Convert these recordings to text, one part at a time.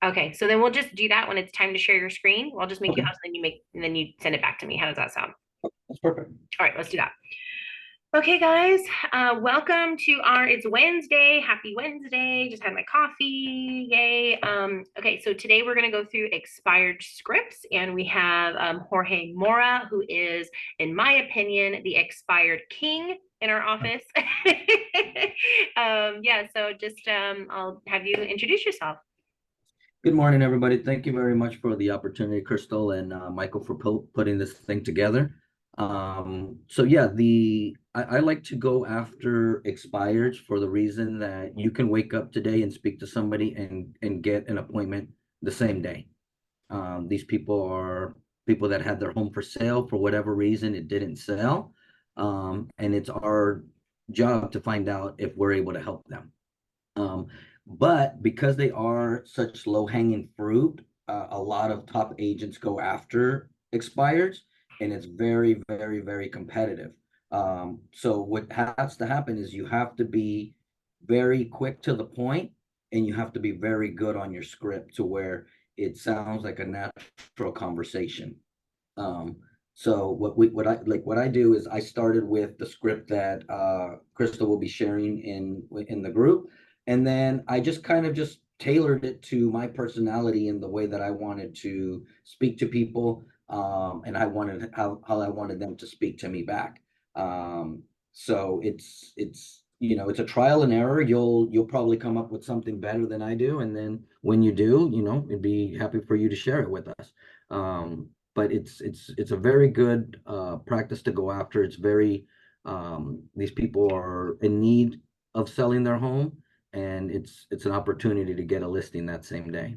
Okay, so then we'll just do that when it's time to share your screen. I'll just make you Okay, host, and then you send it back to me. How does that sound? that's perfect. All right, let's do that. Okay, guys, welcome to it's Wednesday. Happy Wednesday. Just had my coffee. Yay. Okay, so today we're going to go through expired scripts, and we have Jorge Mora, who is, in my opinion, the expired king in our office. Yeah, so just I'll have you introduce yourself. Good morning, everybody. Thank you very much for the opportunity, Crystal and Michael, for putting this thing together. So yeah, I like to go after expireds for the reason that you can wake up today and speak to somebody and get an appointment the same day. These people are people that had their home for sale for whatever reason it didn't sell, and it's our job to find out if we're able to help them. Um, but because they are such low-hanging fruit, a lot of top agents go after expires, and it's very, very, very competitive. So what has to happen is you have to be very quick to the point, and you have to be very good on your script to where it sounds like a natural conversation. Um, so what I do is I started with the script that Crystal will be sharing in the group, and then I just kind of just tailored it to my personality and the way that I wanted to speak to people, and I wanted how I wanted them to speak to me back. So it's it's a trial and error. You'll probably come up with something better than I do, and then when you do, it'd be happy for you to share it with us. But it's a very good practice to go after. It's very these people are in need of selling their home, and it's an opportunity to get a listing that same day.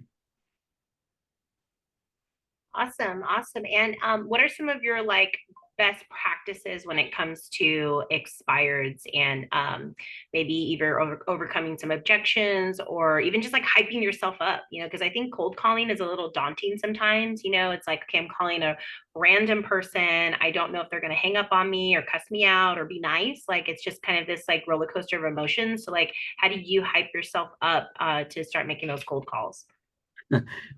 Awesome, awesome. And what are some of your like best practices when it comes to expireds and maybe either overcoming some objections or even just like hyping yourself up, because I think cold calling is a little daunting sometimes. It's like, okay, I'm calling a random person. I don't know if they're going to hang up on me or cuss me out or be nice. Like it's just kind of this like roller coaster of emotions. So like, how do you hype yourself up to start making those cold calls?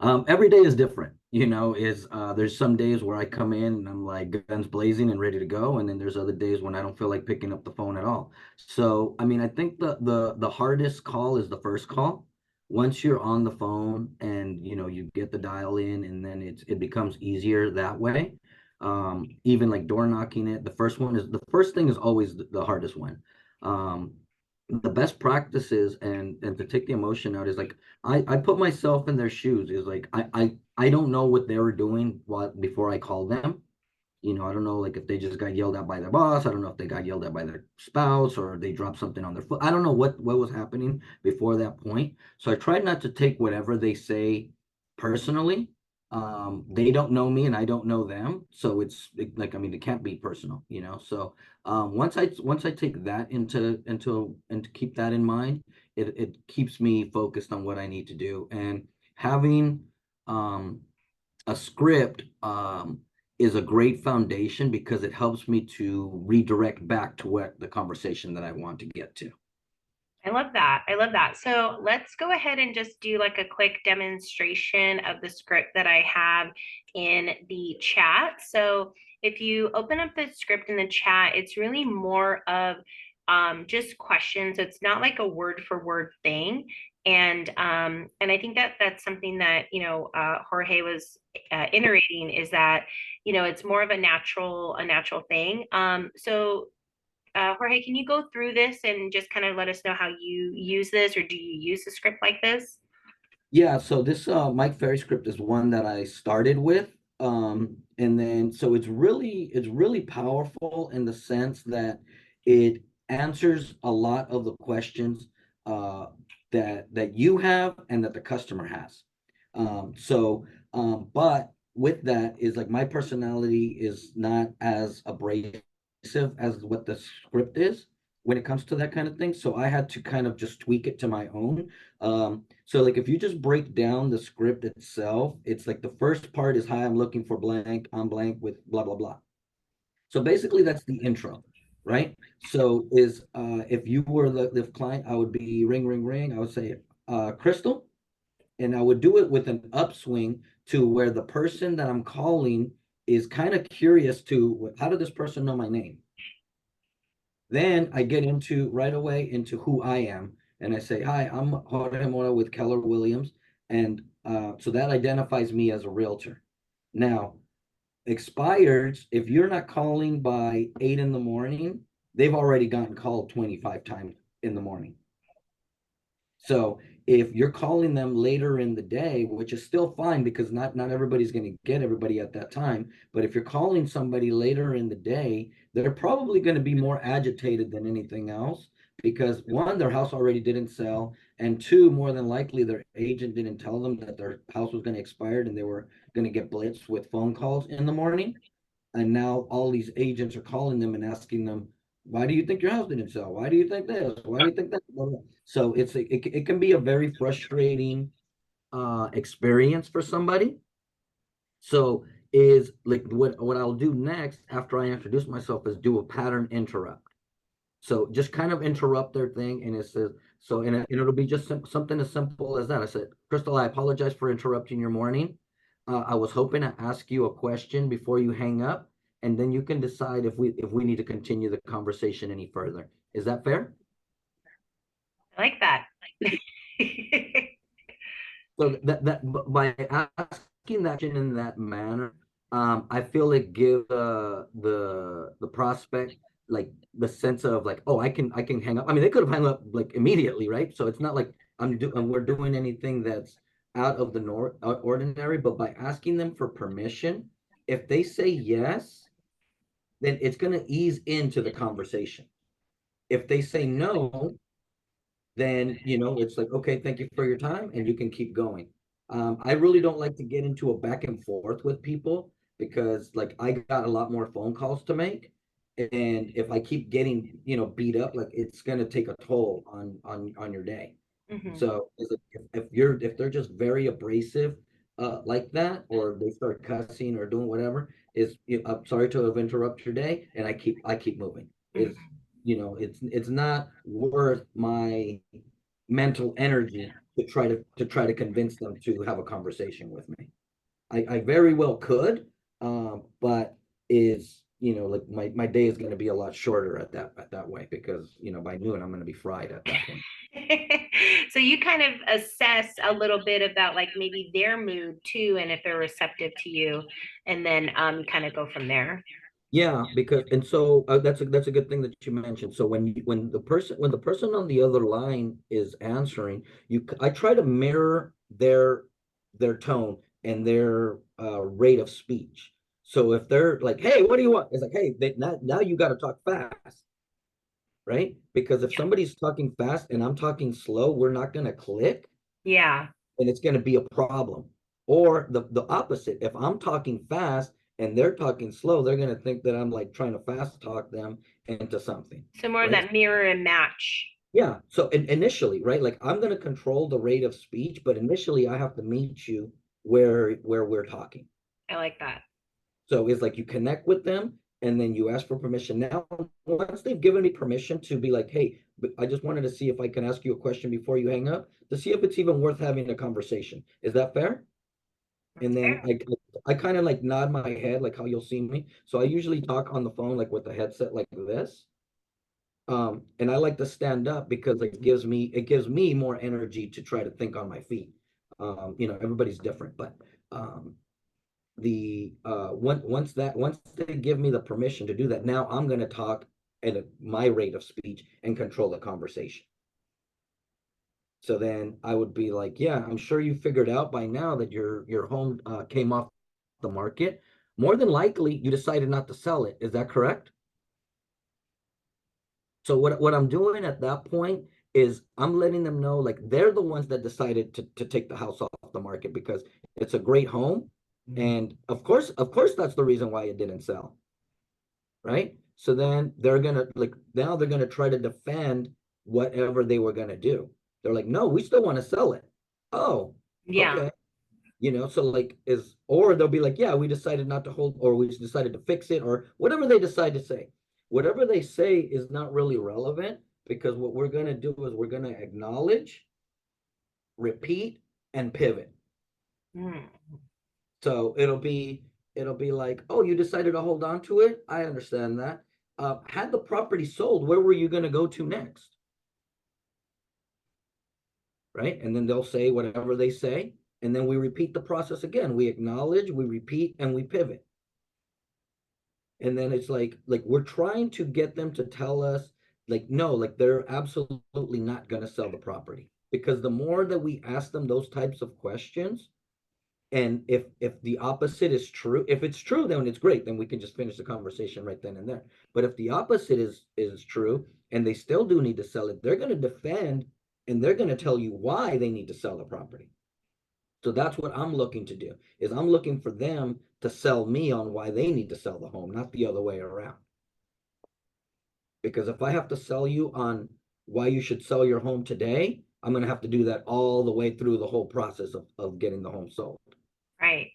Every day is different, is there's some days where I come in and I'm like guns blazing and ready to go, and then there's other days when I don't feel like picking up the phone at all. So I mean, I think the hardest call is the first call. Once you're on the phone and you get the dial in, and then it becomes easier that way. Even like door knocking, the first thing is always the hardest one. um the best practices and to take the emotion out is like I put myself in their shoes. Is like I don't know what they were doing before I called them. I don't know, like, if they just got yelled at by their boss. I don't know if they got yelled at by their spouse, or they dropped something on their foot. I don't know what was happening before that point. So I tried not to take whatever they say personally. They don't know me and I don't know them, so like, I mean, it can't be personal, So once I take that and keep that in mind, it keeps me focused on what I need to do. And having um a script is a great foundation because it helps me to redirect back to what the conversation that I want to get to. I love that. I love that. So let's go ahead and just do like a quick demonstration of the script that I have in the chat. So if you open up the script in the chat, it's really more of just questions. It's not like a word for word thing. And I think that that's something that, Jorge was iterating is that, it's more of a natural thing. So Jorge, can you go through this and just kind of let us know how you use this, or do you use a script like this? Yeah, so this Mike Ferry script is one that I started with. And then so it's really powerful in the sense that it answers a lot of the questions uh that you have and that the customer has. But with that is like my personality is not as abrasive as what the script is when it comes to that kind of thing. So I had to kind of just tweak it to my own. So like if you just break down the script itself, it's like the first part is, hi, I'm looking for blank, I'm blank with blah blah blah. So basically that's the intro, right? So is if you were the client, I would be ring ring ring. I would say Crystal, And I would do it with an upswing to where the person that I'm calling is kind of curious to, how did this person know my name? Then I get into right away into who I am. And I say, hi, I'm Jorge Mora with Keller Williams. And so that identifies me as a realtor. Now, expireds, if you're not calling by 8 in the morning, they've already gotten called 25 times in the morning. So if you're calling them later in the day, which is still fine because not everybody's going to get everybody at that time, but if you're calling somebody later in the day, they're probably going to be more agitated than anything else because one, their house already didn't sell, and two, more than likely their agent didn't tell them that their house was going to expire and they were going to get blitzed with phone calls in the morning. And now all these agents are calling them and asking them, why do you think your house didn't sell? Why do you think this? Why do you think that? So it can be a very frustrating experience for somebody. So is like what I'll do next after I introduce myself is do a pattern interrupt. So just kind of interrupt their thing, and it says so, and it'll be just something as simple as that. I said, Crystal, I apologize for interrupting your morning. I was hoping to ask you a question before you hang up, and then you can decide if we need to continue the conversation any further. Is that fair? I like that. So by asking that question in that manner, I feel it gives the prospect like the sense of like, oh, I can hang up. I mean, they could have hung up like immediately, right? So it's not like we're doing anything that's out of the ordinary. But by asking them for permission, if they say yes, then it's going to ease into the conversation. If they say no, then it's like, okay, thank you for your time, and you can keep going. I really don't like to get into a back and forth with people because like I got a lot more phone calls to make. And if I keep getting, beat up, like it's gonna take a toll on your day. Mhm. So if they're just very abrasive like that, or they start cussing or doing whatever, I'm sorry to have interrupted your day, and I keep moving. Is Mhm. it's not worth my mental energy to try to convince them to have a conversation with me. I very well could, but is like my day is going to be a lot shorter at that way because by noon I'm going to be fried at that point. So you kind of assess a little bit about like maybe their mood too, and if they're receptive to you, and then kind of go from there. Yeah, because and so that's a good thing that you mentioned. So when the person on the other line is answering, I try to mirror their tone and their rate of speech. So if they're like, "Hey, what do you want?" It's like, "Hey, now you got to talk fast." Right? Because if somebody's talking fast and I'm talking slow, we're not going to click Yeah. and it's going to be a problem. Or the opposite. If I'm talking fast and they're talking slow, they're going to think that I'm like trying to fast talk them into something, So more of right? that mirror and match. Yeah. So initially, right? Like I'm going to control the rate of speech, but initially I have to meet you where we're talking. I like that. So it's like you connect with them and then you ask for permission. Now, once they've given me permission to be like, hey, I just wanted to see if I can ask you a question before you hang up to see if it's even worth having a conversation. Is that fair? That's And then fair. I kind of like nod my head like how you'll see me. So I usually talk on the phone like with the headset like this. And I like to stand up because it gives me more energy to try to think on my feet. Everybody's different, but once they give me the permission to do that, now I'm going to talk at my rate of speech and control the conversation. So then I would be like, yeah, I'm sure you figured out by now that your home came off the market. More than likely, you decided not to sell it. Is that correct? So what I'm doing at that point is I'm letting them know like they're the ones that decided to take the house off the market because it's a great home. And of course, that's the reason why it didn't sell, right? So then they're gonna like now they're gonna try to defend whatever they were gonna do. They're like, no, we still want to sell it. Oh, Yeah. okay. So like or they'll be like, yeah, we decided not to hold, or we just decided to fix it, or whatever they decide to say. Whatever they say is not really relevant because what we're gonna do is we're gonna acknowledge, repeat, and pivot. Mm. So it'll be like, oh, you decided to hold on to it. I understand that. Had the property sold, where were you going to go to next? Right? And then they'll say whatever they say, and then we repeat the process again. We acknowledge, we repeat, and we pivot. And then it's like we're trying to get them to tell us, like, no, like they're absolutely not going to sell the property. Because the more that we ask them those types of questions, and if the opposite is true, if it's true, then it's great. Then we can just finish the conversation right then and there. But if the opposite is true and they still do need to sell it, they're going to defend and they're going to tell you why they need to sell the property. So that's what I'm looking to do, is I'm looking for them to sell me on why they need to sell the home, not the other way around. Because if I have to sell you on why you should sell your home today, I'm going to have to do that all the way through the whole process of getting the home sold. Right.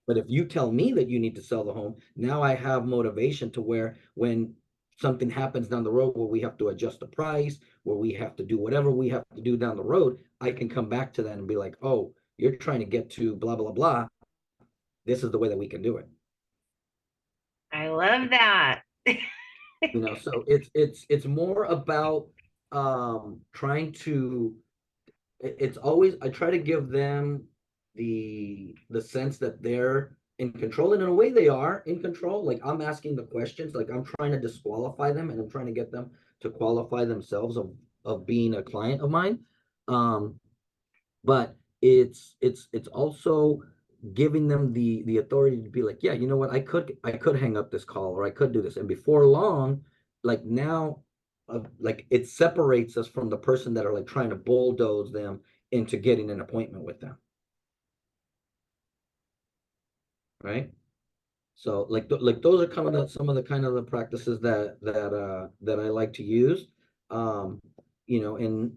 But if you tell me that you need to sell the home, now I have motivation to where when something happens down the road where we have to adjust the price, where we have to do whatever we have to do down the road, I can come back to that and be like, oh, you're trying to get to blah, blah, blah. This is the way that we can do it. I love that. So it's more about trying to it's always, I try to give them the sense that they're in control, and in a way they are in control. Like I'm asking the questions, like I'm trying to disqualify them, and I'm trying to get them to qualify themselves of being a client of mine. Um, but it's also giving them the authority to be like, yeah, you know what, I could hang up this call, or I could do this, and before long, like now, like it separates us from the person that are like trying to bulldoze them into getting an appointment with them, right? So like those are kind of some of the kind of the practices that I like to use. Um, and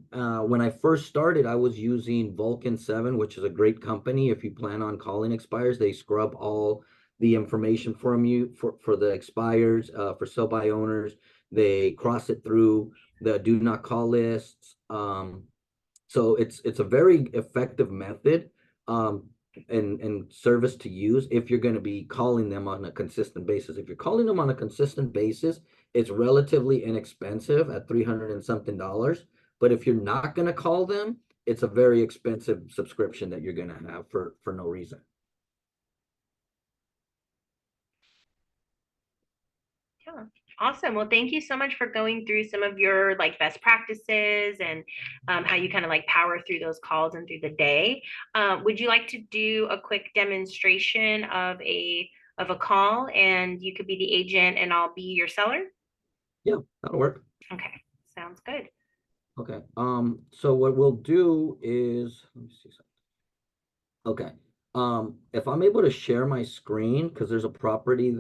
when I first started, I was using Vulcan 7, which is a great company. If you plan on calling expires, they scrub all the information from you for the expires, for sell by owners. They cross it through the do not call lists. So it's a very effective method. And service to use if you're going to be calling them on a consistent basis. If you're calling them on a consistent basis, it's relatively inexpensive at 300 and something dollars. But if you're not going to call them, it's a very expensive subscription that you're going to have for no reason. Yeah. Awesome. Well, thank you so much for going through some of your like best practices and how you kind of like power through those calls and through the day. Would you like to do a quick demonstration of a call, and you could be the agent and I'll be your seller? Yeah, that'll work. Okay, sounds good. Okay. So what we'll do is, let me see something. Okay. If I'm able to share my screen, because there's a property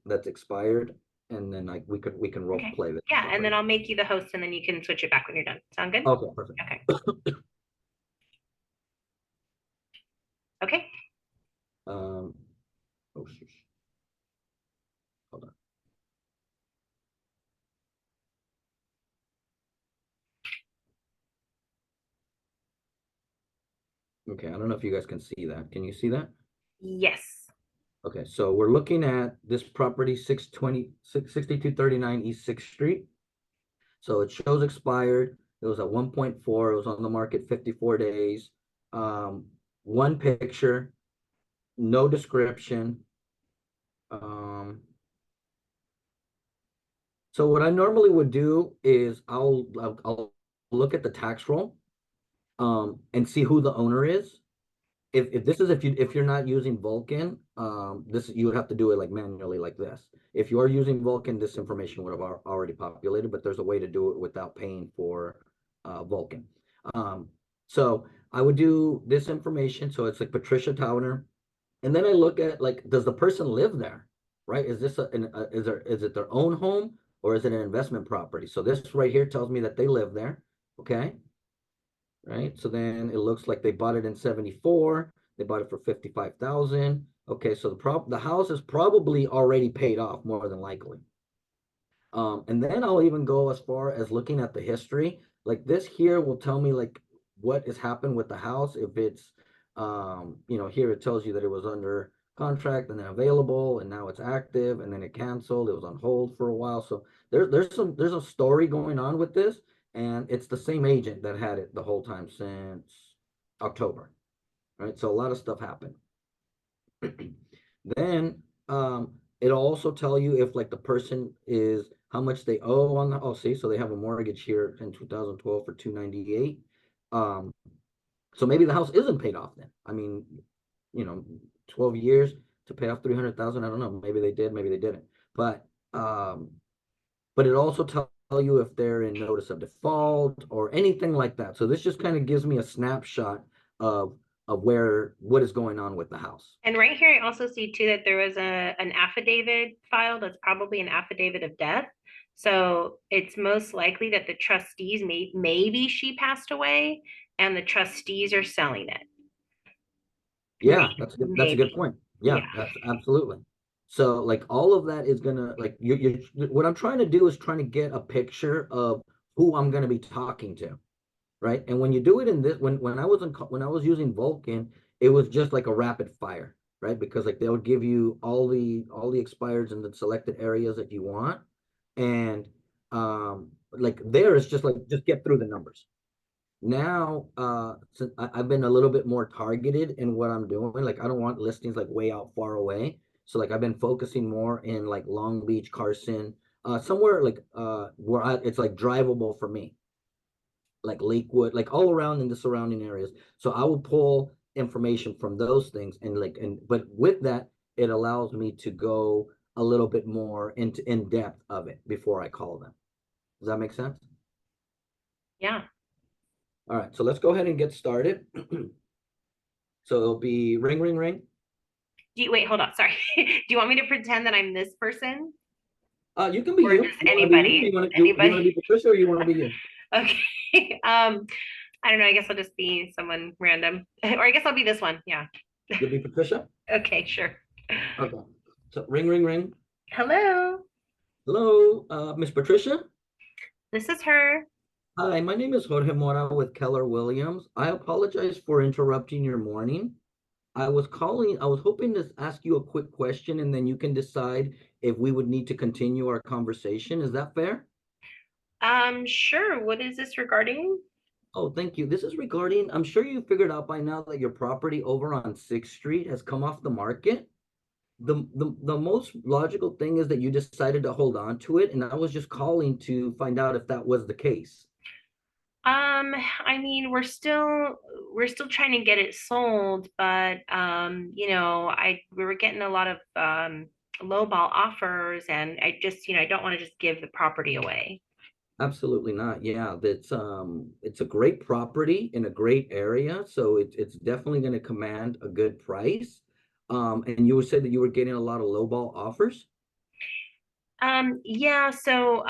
that's expired, and then like we can role Okay. play this Yeah, and then property. I'll make you the host and then you can switch it back when you're done. Sound good? Okay, perfect. Okay. Okay. Um, oh, shush. Hold on. Okay, I don't know if you guys can see that. Can you see that? Yes. Okay, so we're looking at this property, 6239 East 6th Street. So it shows expired. It was at 1.4. It was on the market 54 days. One picture, no description. So what I normally would do is I'll look at the tax roll and see who the owner is. If this is if you're not using Vulcan, this you would have to do it like manually like this. If you are using Vulcan, this information would have already populated, but there's a way to do it without paying for Vulcan. Um, so I would do this information. So it's like Patricia Towner, and then I look at like, does the person live there? Right? Is this is it their own home, or is it an investment property? So this right here tells me that they live there. Okay. Right. So then it looks like they bought it in 74. They bought it for 55,000. Okay. So the house is probably already paid off, more than likely. And then I'll even go as far as looking at the history. Like this here will tell me like what has happened with the house. If it's, here it tells you that it was under contract and then available, and now it's active, and then it canceled. It was on hold for a while. So there's a story going on with this, and it's the same agent that had it the whole time since October, right? So a lot of stuff happened. Then it'll also tell you if like the person is how much they owe on the, oh, see, so they have a mortgage here in 2012 for 298. Um, so maybe the house isn't paid off then. I mean, you know, 12 years to pay off 300,000. I don't know. Maybe they did, maybe they didn't. But um, but it also tell you if they're in notice of default or anything like that. So this just kind of gives me a snapshot of where what is going on with the house. And right here, I also see too that there was an affidavit filed. That's probably an affidavit of death. So it's most likely that the trustees maybe she passed away and the trustees are selling it. Yeah, that's a good Maybe. point. Yeah. Yeah, that's absolutely. So like all of that is gonna like what I'm trying to do is trying to get a picture of who I'm gonna be talking to, right? And when you do it in this, when I was using Vulcan, it was just like a rapid fire, right? Because like they would give you all the expires in the selected areas that you want, and like there is just like just get through the numbers. Now, since I've been a little bit more targeted in what I'm doing, like I don't want listings like way out far away. So like I've been focusing more in like Long Beach, Carson, somewhere like where it's like drivable for me, like Lakewood, like all around in the surrounding areas. So I will pull information from those things and but with that, it allows me to go a little bit more into in depth of it before I call them. Does that make sense? Yeah. All right, so let's go ahead and get started. So it'll be ring, ring, ring. Wait, hold on. Sorry. Do you want me to pretend that I'm this person You can be or you. just You want to be you? anybody? Do you want to be Anybody? Patricia or you want to be you? Okay. I don't know. I guess I'll just be someone random. Or I guess I'll be this one. Yeah. You'll be Patricia? Okay, sure. Okay. So ring, ring, ring. Hello. Hello, Miss Patricia. This is her. Hi, my name is Jorge Mora with Keller Williams. I apologize for interrupting your morning. I was hoping to ask you a quick question and then you can decide if we would need to continue our conversation. Is that fair? Sure. What is this regarding? Oh, thank you. This is regarding, I'm sure you figured out by now that your property over on 6th Street has come off the market. The most logical thing is that you decided to hold on to it, and I was just calling to find out if that was the case. I mean, we're still trying to get it sold, but I we were getting a lot of lowball offers, and I just, I don't want to just give the property away. Absolutely not. Yeah, it's a great property in a great area, so it's definitely going to command a good price. And you said that you were getting a lot of lowball offers. Yeah, so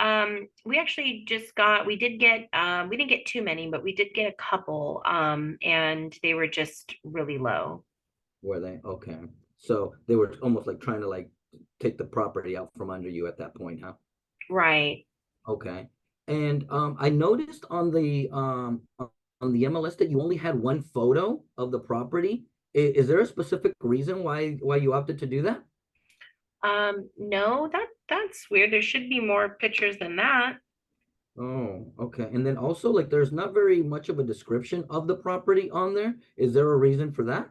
we actually just got we didn't get too many, but we did get a couple and they were just really low. Were they? Okay. So they were almost like trying to like take the property out from under you at that point, huh? Right. Okay. And I noticed on the MLS that you only had one photo of the property. Is there a specific reason why you opted to do that? No, that's weird. There should be more pictures than that. Oh, okay. And then also like there's not very much of a description of the property on there. Is there a reason for that?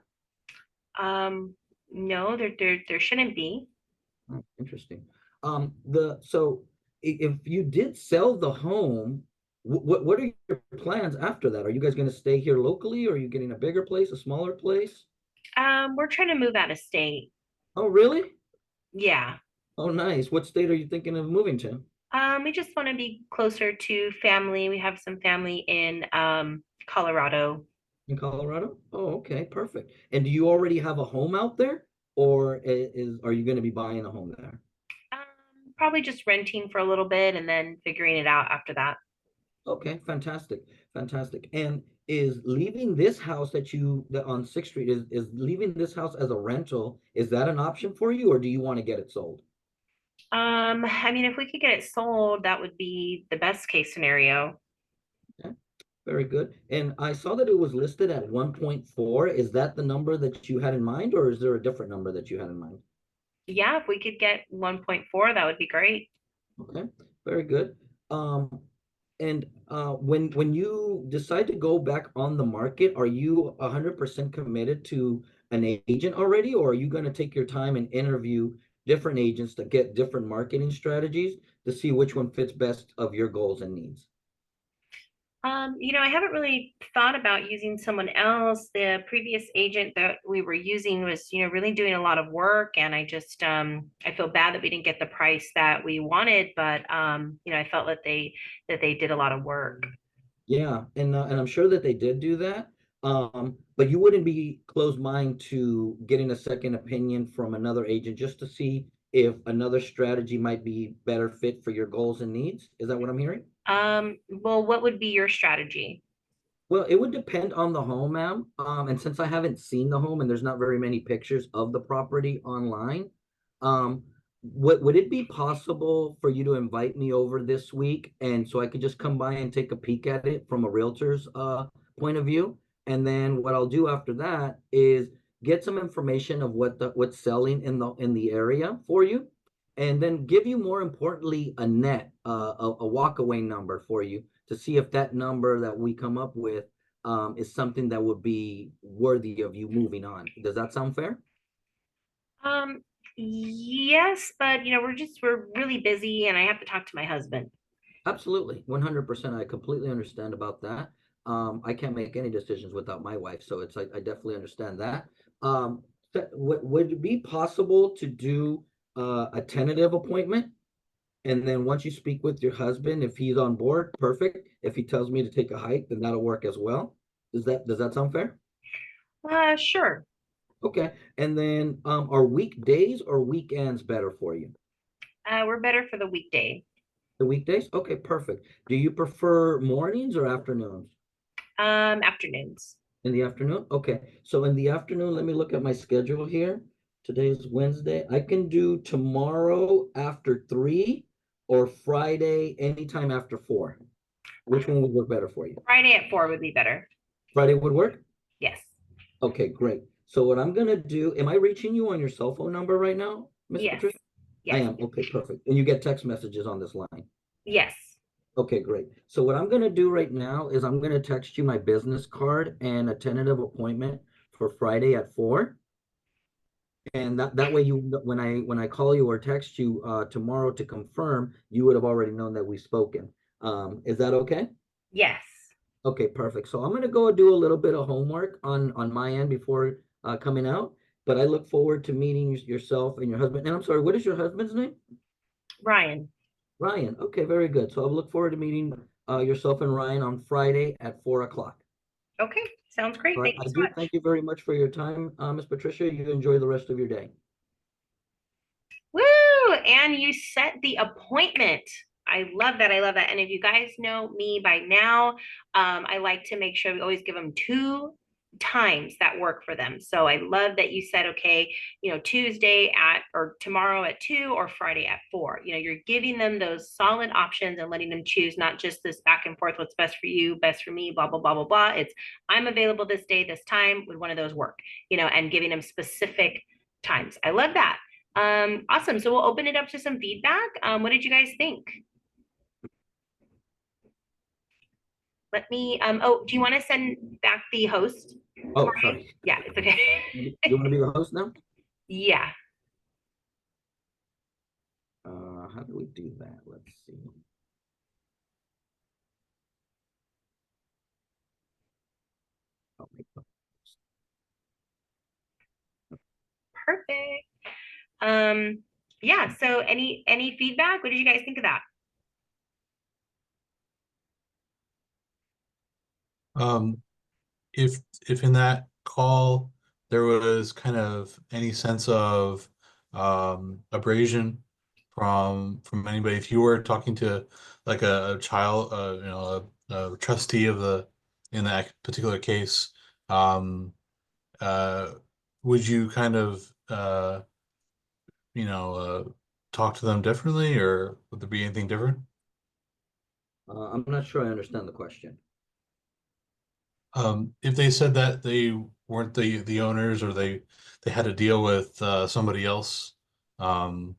No, there shouldn't be. Oh, interesting. The so if you did sell the home, what are your plans after that? Are you guys going to stay here locally, or are you getting a bigger place, a smaller place? We're trying to move out of state. Oh, really? Yeah. Oh, nice. What state are you thinking of moving to? We just want to be closer to family. We have some family in Colorado. In Colorado? Oh, okay, perfect. And do you already have a home out there, or are you going to be buying a home there? Probably just renting for a little bit and then figuring it out after that. Okay, fantastic, fantastic. And is leaving this house that on 6th Street is leaving this house as a rental, is that an option for you, or do you want to get it sold? I mean, if we could get it sold, that would be the best case scenario. Okay, very good. And I saw that it was listed at 1.4. Is that the number that you had in mind, or is there a different number that you had in mind? Yeah, if we could get 1.4, that would be great. Okay, very good. Um, and when you decide to go back on the market, are you 100% committed to an agent already, or are you going to take your time and interview different agents to get different marketing strategies to see which one fits best of your goals and needs? I haven't really thought about using someone else. The previous agent that we were using was, really doing a lot of work, and I feel bad that we didn't get the price that we wanted, but I felt that they did a lot of work. Yeah, and I'm sure that they did do that. But you wouldn't be closed mind to getting a second opinion from another agent just to see if another strategy might be better fit for your goals and needs. Is that what I'm hearing? Well, what would be your strategy? Well, it would depend on the home, ma'am. And since I haven't seen the home and there's not very many pictures of the property online, um, would it be possible for you to invite me over this week and so I could just come by and take a peek at it from a realtor's point of view? And then what I'll do after that is get some information of what's selling in the area for you, and then give you more importantly a walkaway number for you to see if that number that we come up with is something that would be worthy of you moving on. Does that sound fair? Um, yes, but we're really busy and I have to talk to my husband. Absolutely, 100%. I completely understand about that. I can't make any decisions without my wife, so it's I definitely understand that. Would it be possible to do a tentative appointment? And then once you speak with your husband, if he's on board, perfect. If he tells me to take a hike, then that'll work as well. Does that sound fair? Sure. Okay. And then are weekdays or weekends better for you? We're better for the weekday. The weekdays? Okay, perfect. Do you prefer mornings or afternoons? Afternoons. In the afternoon? Okay. So in the afternoon, let me look at my schedule here. Today is Wednesday. I can do tomorrow after 3 or Friday anytime after 4. Which one would work better for you? Friday at 4 would be better. Friday would work? Yes. Okay, great. So what I'm gonna do, am I reaching you on your cell phone number right now, Miss Yes. Patricia? I Yes. am. Okay, perfect. And you get text messages on this line. Yes. Okay, great. So what I'm gonna do right now is I'm gonna text you my business card and a tentative appointment for Friday at 4. And that way when I call you or text you tomorrow to confirm, you would have already known that we've spoken. Is that okay? Yes. Okay, perfect. So I'm gonna go do a little bit of homework on my end before coming out, but I look forward to meeting yourself and your husband. And I'm sorry, what is your husband's name? Ryan. Ryan. Okay, very good. So I look forward to meeting yourself and Ryan on Friday at 4 o'clock. Okay. Sounds great. All right. Thank you I so do much. thank you very much for your time, Miss Patricia. You enjoy the rest of your day. Woo! And you set the appointment. I love that. I love that. And if you guys know me by now, I like to make sure we always give them two times that work for them. So I love that you said, okay, Tuesday at or tomorrow at 2 or Friday at 4. You're giving them those solid options and letting them choose, not just this back and forth, what's best for you, best for me, blah, blah, blah, blah, blah. It's I'm available this day, this time, would one of those work, and giving them specific times. I love that. Awesome. So we'll open it up to some feedback. What did you guys think? Let me, oh, do you want to send back the host, Oh, Jorge? sorry. Yeah, it's okay. You want to be the host now? Yeah, How do we do that? Let's see. Okay. perfect. Um, yeah, so any feedback? What did you guys think of that? Um, if in that call there was kind of any sense of abrasion from anybody, if you were talking to like a child, a trustee of the in that particular case, um, uh, would you kind of you know talk to them differently, or would there be anything different? I'm not sure I understand the question. If they said that they weren't the owners, or they had to deal with somebody else, um,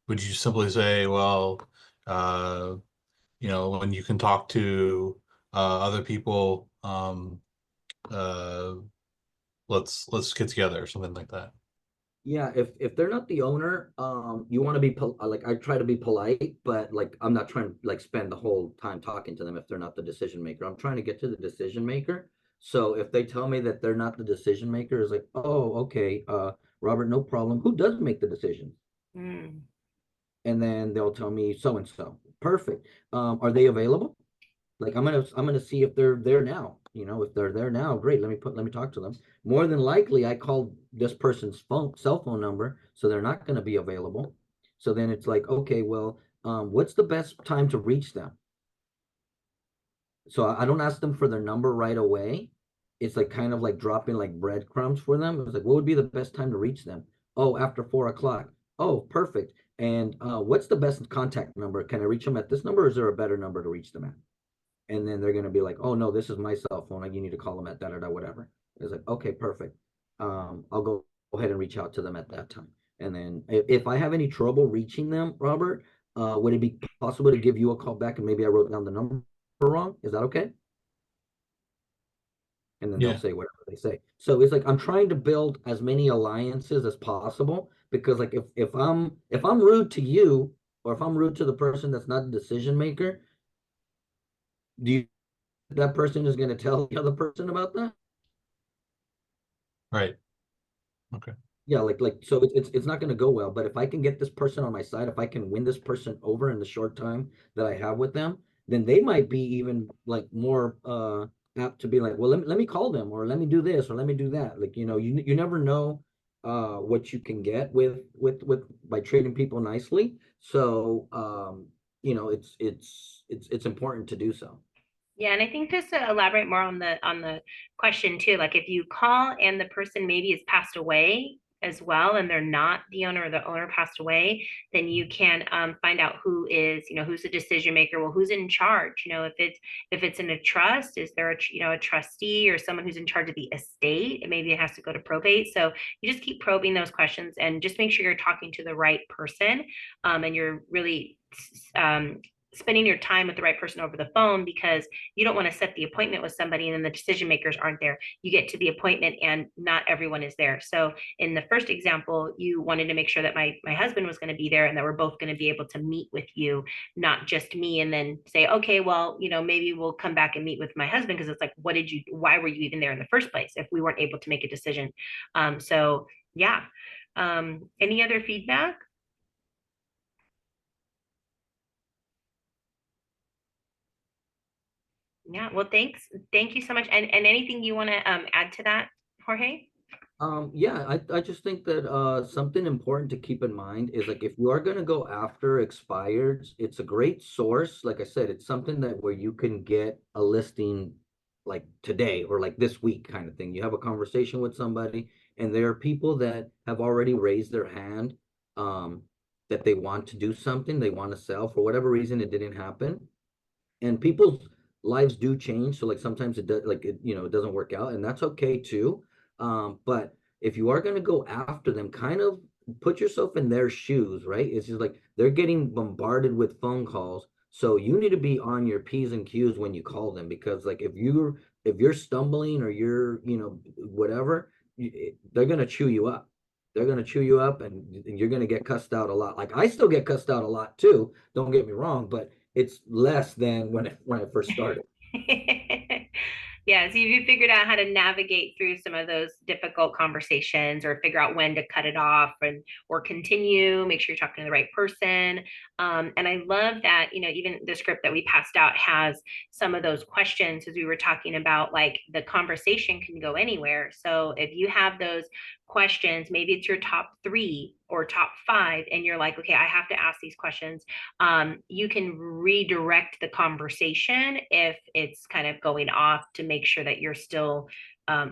would you simply say, well, uh, when you can talk to other people, uh, let's get together or something like that? Yeah, if they're not the owner, you want to be like I try to be polite, but like I'm not trying to like spend the whole time talking to them if they're not the decision maker. I'm trying to get to the decision maker. So if they tell me that they're not the decision maker, it's like, oh, okay, Robert, no problem. Who does make the decisions? Mm. And then they'll tell me so and so. Perfect. Are they available? Like I'm gonna see if they're there now. If they're there now, great. Let me talk to them. More than likely, I called this person's cell phone number, so they're not gonna be available. So then it's like, okay, well, what's the best time to reach them? So I don't ask them for their number right away. It's like kind of like dropping like breadcrumbs for them. It's like, what would be the best time to reach them? Oh, after 4 o'clock. Oh, perfect. And what's the best contact number? Can I reach them at this number, or is there a better number to reach them at? And then they're going to be like, oh no, this is my cell phone, like you need to call them at that or that, whatever. It's like, okay, perfect. I'll go ahead and reach out to them at that time. And then if I have any trouble reaching them, Robert, would it be possible to give you a call back, and maybe I wrote down the number wrong? Is that okay? And then they'll Yeah, say whatever they say. So it's like I'm trying to build as many alliances as possible, because like if I'm rude to you, or if I'm rude to the person that's not the decision maker, do you that person is going to tell the other person about that? right. Okay. Yeah, like so it's not going to go well. But if I can get this person on my side, if I can win this person over in the short time that I have with them, then they might be even like more apt to be like, well, let me call them, or let me do this, or let me do that. Like, you never know what you can get with by treating people nicely. So it's important to do so. Yeah, and I think just to elaborate more on the question too, like if you call and the person maybe has passed away as well, and they're not the owner, or the owner passed away, then you can find out who's the decision maker. Well, who's in charge? If it's in a trust, is there a trustee or someone who's in charge of the estate? Maybe it has to go to probate. So you just keep probing those questions and just make sure you're talking to the right person, and you're really spending your time with the right person over the phone, because you don't want to set the appointment with somebody and then the decision makers aren't there. You get to the appointment and not everyone is there. So in the first example, you wanted to make sure that my husband was going to be there and that we're both going to be able to meet with you, not just me, and then say, okay, well, maybe we'll come back and meet with my husband, because it's like, why were you even there in the first place if we weren't able to make a decision? So yeah. Any other feedback? Yeah, well, thanks. Thank you so much. And anything you want to add to that, Jorge? Yeah, I just think that something important to keep in mind is like if you are gonna go after expireds, it's a great source. Like I said, it's something that where you can get a listing like today or like this week kind of thing. You have a conversation with somebody, and there are people that have already raised their hand, um, that they want to do something, they want to sell for whatever reason it didn't happen, and people's lives do change, so like sometimes it does, like it doesn't work out, and that's okay too. But if you are going to go after them, kind of put yourself in their shoes, right? It's just like they're getting bombarded with phone calls, so you need to be on your p's and q's when you call them, because like if you're stumbling, or you're whatever, they're going to chew you up. They're going to chew you up, and you're going to get cussed out a lot. Like I still get cussed out a lot too, don't get me wrong, but it's less than when I first started. Yeah, so you figured out how to navigate through some of those difficult conversations, or figure out when to cut it off, or continue, make sure you're talking to the right person. And I love that, even the script that we passed out has some of those questions, as we were talking about, like the conversation can go anywhere. So if you have those questions, maybe it's your top three or top five, and you're like, okay, I have to ask these questions. You can redirect the conversation if it's kind of going off, to make sure that you're still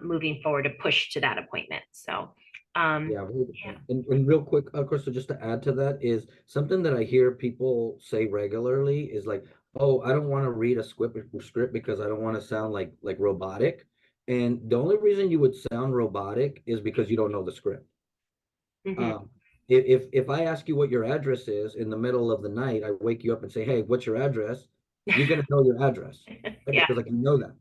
moving forward to push to that appointment. So, Yeah, really good yeah. point. And real quick, of course, so just to add to that is something that I hear people say regularly is like, oh, I don't want to read a script because I don't want to sound like robotic. And the only reason you would sound robotic is because you don't know the script. Mhm. Um, if I ask you what your address is in the middle of the night, I wake you up and say, "Hey, what's your address?" You're gonna know your address, right? Yeah. Because like you know that.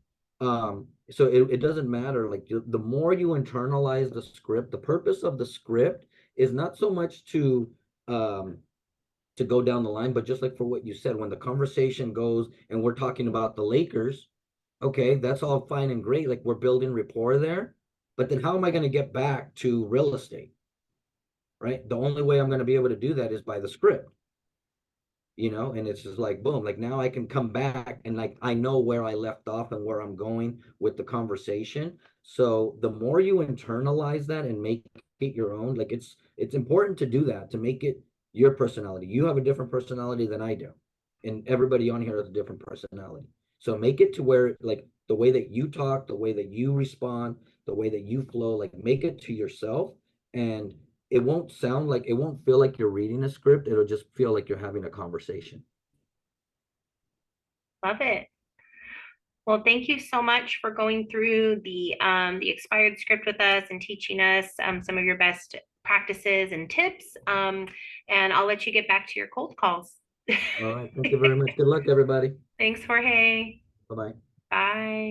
So it doesn't matter. Like the more you internalize the script, the purpose of the script is not so much um to go down the line, but just like for what you said, when the conversation goes and we're talking about the Lakers, okay, that's all fine and great. Like we're building rapport there, but then how am I going to get back to real estate? Right? The only way I'm going to be able to do that is by the script, and it's just like boom, like now I can come back and like I know where I left off and where I'm going with the conversation. So the more you internalize that and make it your own, like it's important to do that, to make it your personality. You have a different personality than I do, and everybody on here has a different personality. So make it to where like the way that you talk, the way that you respond, the way that you flow, like make it to yourself, and it won't feel like you're reading a script. It'll just feel like you're having a conversation. Love it. Well, thank you so much for going through the expired script with us and teaching us some of your best practices and tips. And I'll let you get back to your cold calls. All right. Thank you very much. Good luck, everybody. Thanks, Jorge. Bye bye. Bye.